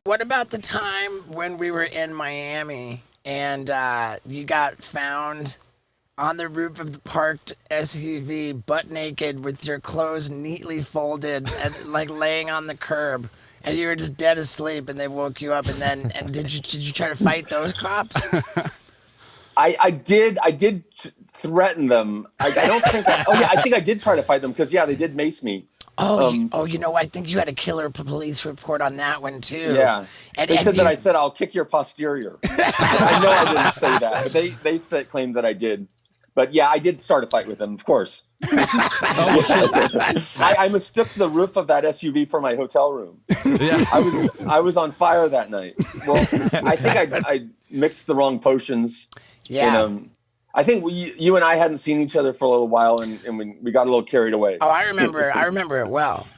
What about the time when we were in Miami and you got found on the roof of the parked SUV, butt naked, with your clothes neatly folded and like laying on the curb, and you were just dead asleep, and they woke you up, and then and did you try to fight those cops? I did threaten them. I don't think. Oh yeah, I think I did try to fight them because yeah, they did mace me. I think you had a killer police report on that one too. Yeah, and they and said that you, I said I'll kick your posterior. I know I didn't say that, but they said claimed that I did. But yeah, I did start a fight with them, of course. I mistook the roof of that SUV for my hotel room. Yeah. I was on fire that night. Well, I think I mixed the wrong potions. yeah. And, I think you and I hadn't seen each other for a little while, and we got a little carried away. Oh, I remember. I remember it well.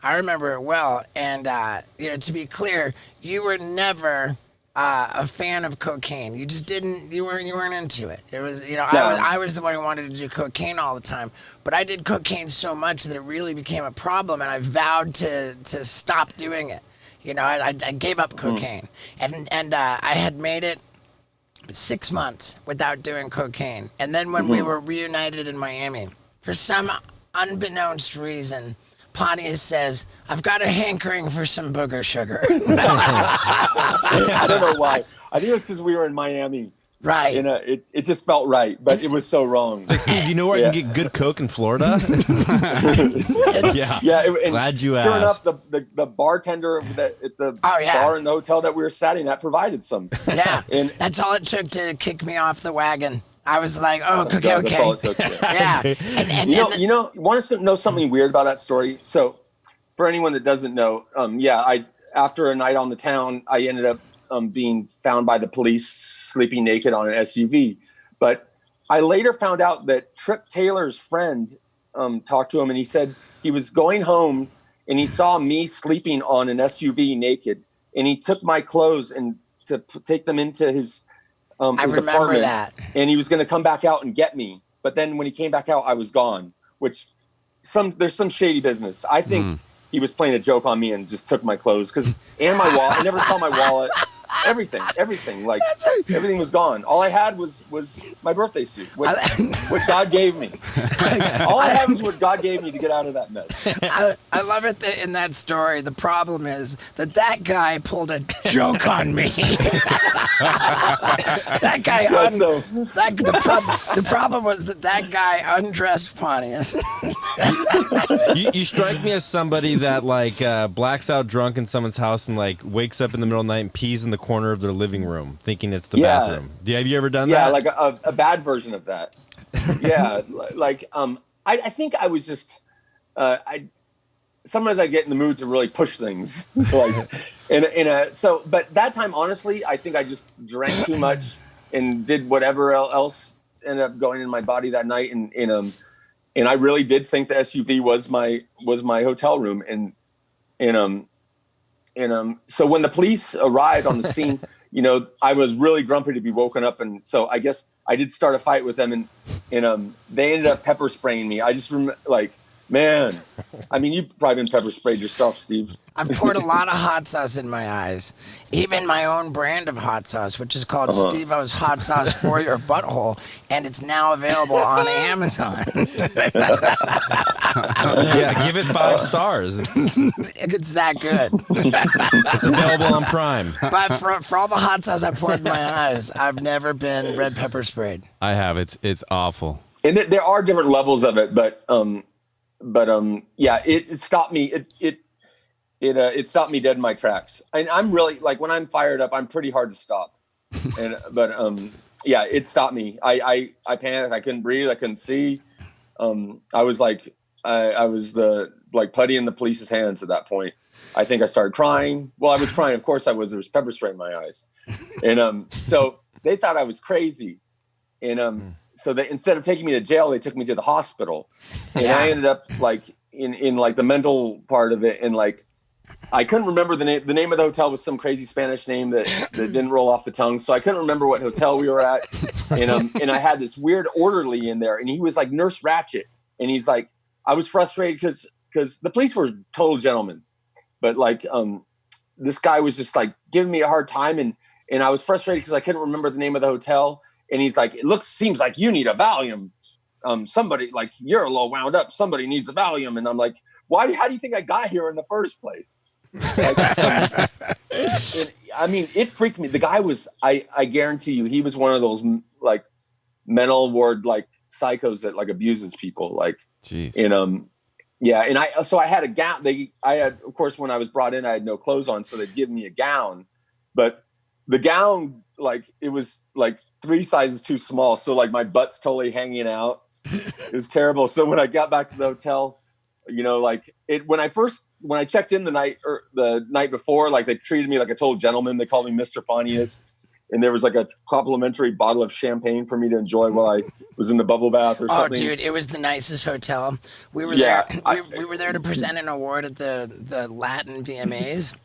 And to be clear, you were never a fan of cocaine. You just didn't. You weren't into it. It was, No. I was the one who wanted to do cocaine all the time. But I did cocaine so much that it really became a problem, and I vowed to stop doing it. I gave up cocaine, and I had made it 6 months without doing cocaine. And then when we were reunited in Miami, for some unbeknownst reason, Pontius says, "I've got a hankering for some booger sugar." I don't know why. I think it was because we were in Miami. Right. It just felt right, but it was so wrong. Like, Steve, do you know where I can get good coke in Florida? Yeah. Yeah. Glad you sure asked. enough, the bartender at the Oh, yeah. bar in the hotel that we were sitting at provided some. Yeah. And That's all it took to kick me off the wagon. I was like, "Oh, okay, God, okay." that's all it took. Yeah. Yeah. And Want us to know something weird about that story? So, for anyone that doesn't know, after a night on the town, I ended up being found by the police sleeping naked on an SUV. But I later found out that Trip Taylor's friend talked to him, and he said he was going home and he saw me sleeping on an SUV naked, and he took my clothes and to take them into his remember apartment, that. and he was going to come back out and get me. But then when he came back out, I was gone. Which there's some shady business. I think he was playing a joke on me and just took my clothes and my wallet. I never saw my wallet. Everything, like everything was gone. All I had was my birthday suit, what God gave me. All I have is what God gave me to get out of that mess. I love it that in that story, the problem is that guy pulled a joke on me. That guy, the problem was that guy undressed Pontius. You strike me as somebody that blacks out drunk in someone's house and wakes up in the middle of the night and pees in the corner of their living room thinking it's the bathroom. Have you ever done that? Yeah, like a bad version of that. Yeah, I think I was just sometimes I get in the mood to really push things but that time, honestly, I think I just drank too much and did whatever else ended up going in my body that night, and I really did think the SUV was my hotel room, so when the police arrived on the scene, I was really grumpy to be woken up, and so I guess I did start a fight with them, and they ended up pepper spraying me. I just remember, man, I mean, you've probably been pepper sprayed yourself, Steve. I've poured a lot of hot sauce in my eyes, even my own brand of hot sauce, which is called Steve-O's Hot Sauce for Your Butthole, and it's now available on Amazon. Yeah, give it 5 stars. It's that good. It's available on Prime. But for all the hot sauce I poured in my eyes, I've never been red pepper sprayed. I have. It's awful. And there are different levels of it, but yeah, it stopped me. It stopped me dead in my tracks. And I'm really, when I'm fired up, I'm pretty hard to stop. Yeah, it stopped me. I panicked. I couldn't breathe. I couldn't see. I was I was the putty in the police's hands at that point. I think I started crying. Well, I was crying. Of course I was. There was pepper spray in my eyes. And so they thought I was crazy. And so they, instead of taking me to jail, they took me to the hospital. And I ended up in the mental part of it, and I couldn't remember the name. The name of the hotel was some crazy Spanish name that didn't roll off the tongue. So I couldn't remember what hotel we were at. And I had this weird orderly in there, and he was like Nurse Ratchet. And he's like, I was frustrated because the police were total gentlemen, but this guy was just like giving me a hard time, and I was frustrated because I couldn't remember the name of the hotel. And he's like, seems like you need a Valium. Somebody, like, you're a little wound up. Somebody needs a Valium. And I'm like, how do you think I got here in the first place? Like, I mean, it freaked me. The guy was, I guarantee you, he was one of those like mental ward, like psychos that like abuses people. Like, jeez. And, yeah. And I had a gown. Of course, when I was brought in, I had no clothes on. So they'd give me a gown, but the gown, like, it was like 3 sizes too small. So like my butt's totally hanging out. It was terrible. So when I got back to the hotel, you know, like when I checked in the night before, like they treated me like a total gentleman. They called me Mr. Pontius, and there was like a complimentary bottle of champagne for me to enjoy while I was in the bubble bath or something. Oh, dude, it was the nicest hotel. We were there. We were there to present an award at the Latin VMAs.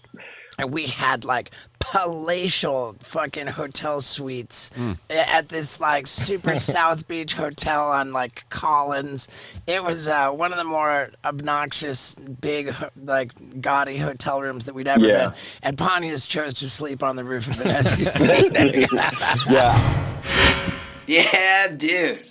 And we had like palatial fucking hotel suites at this like super South Beach hotel on like Collins. It was one of the more obnoxious, big, like gaudy hotel rooms that we'd ever been. And Pontius chose to sleep on the roof of an SUV. Yeah. Yeah, dude.